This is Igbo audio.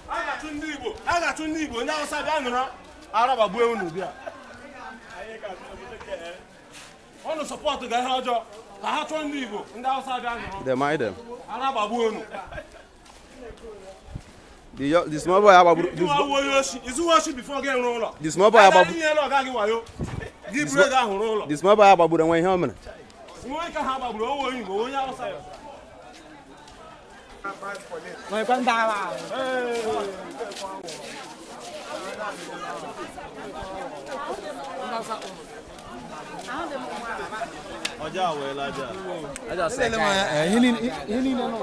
a ga-achụ ndị Igbo ndị Hausa bịa nụrụ Araba gbuo unu bịa ọnụ sọpọtụ ga ihe ọjọọ ka ha chụọ ndị Igbo ndị Hausa bịa nụrụ Araba gbuo unu The small boy ababuru. The small boy ababuru. The small boy ababuru when he home. Người con ta vào. Ọjà wẹ̀ lájà. Ọjà sẹ́ka. Hini nọ nọ.